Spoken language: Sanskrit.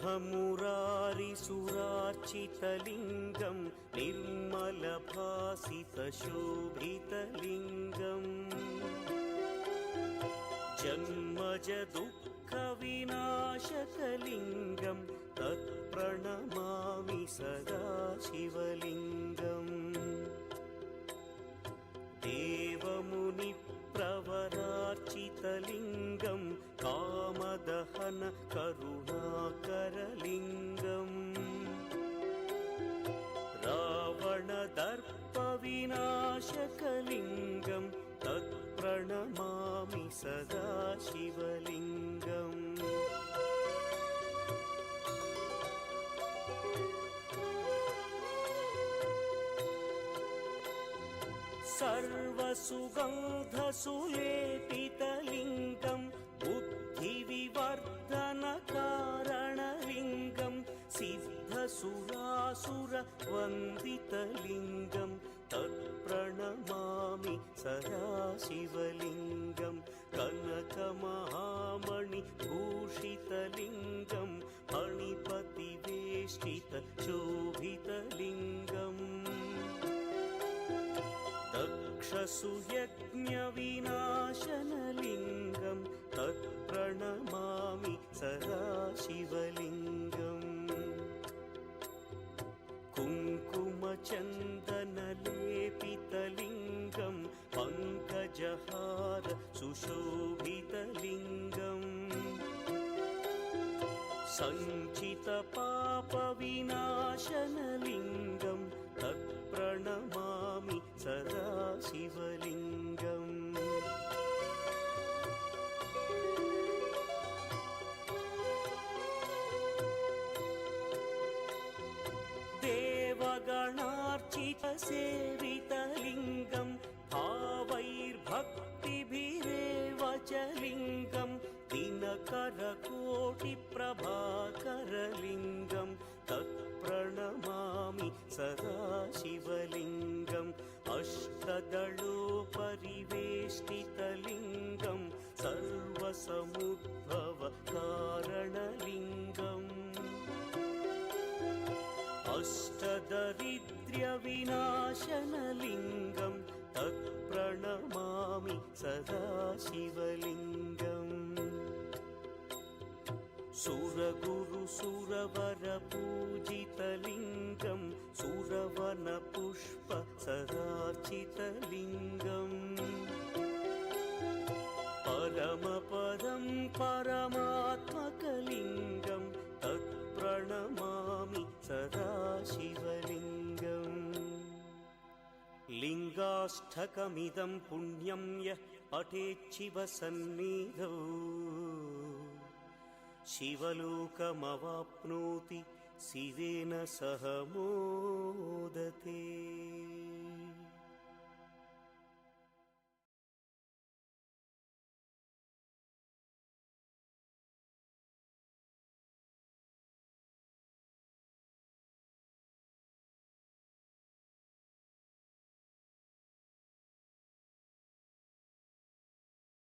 ब्रह्ममुरारिसुरार्चितलिङ्गं निर्मलभासितशोभितलिङ्गम् जन्मजदुःखविनाशकलिङ्गं तत्प्रणमामि सदा शिवलिङ्गम् देवमुनिप्रवरार्चितलिङ्गं कामदहन करुणाकरलिङ्गम् रावणदर्पविनाशकलिङ्गं तत्प्रणमामि सदा शिवलिङ्गम् सर्वसुगन्धसुलेपितलिङ्गं बुद्धिविवर्धनकारणलिङ्गं सिद्धसुरासुरवन्दितलिङ्गं तत्प्रणमामि सदा शिवलिङ्गं कनकमहामणिभूषितलिङ्गं फणिपतिवेष्टितशोभितलिङ्गम् दक्षसुयज्ञविनाशनलिङ्गं तत्प्रणमामि सदा शिवलिङ्गम् कुङ्कुमचन्दनलेपितलिङ्गं पङ्कजहार सुशोभितलिङ्गम् सञ्चितपापविनाशनलिङ्गं तत्प्रणमामि सदा शिवलिङ्गम् देवगणार्चितसेवितलिङ्गं भावैर्भक्तिभिरेव च लिङ्गं दिनकरकोटिप्रभाकरलिङ्गं तत्प्रणमामि सदा शिवलिङ्गम् अष्टदलोपरिवेष्टितलिङ्गं सर्वसमुद्भवकारणलिङ्गम् अष्टदरिद्र्यविनाशनलिङ्गं तत्प्रणमामि सदा शिवलिङ्गम् सुरगुरुसुरवरपूजितलिङ्गं सुरवनपुष्पसदार्चितलिङ्गम् परमपदं परमात्मकलिङ्गं तत्प्रणमामि सदा शिवलिङ्गम् लिङ्गाष्टकमिदं पुण्यं यः पठेच्छिवसन्निधौ शिवलोकमवाप्नोति शिवेन सह मोदते।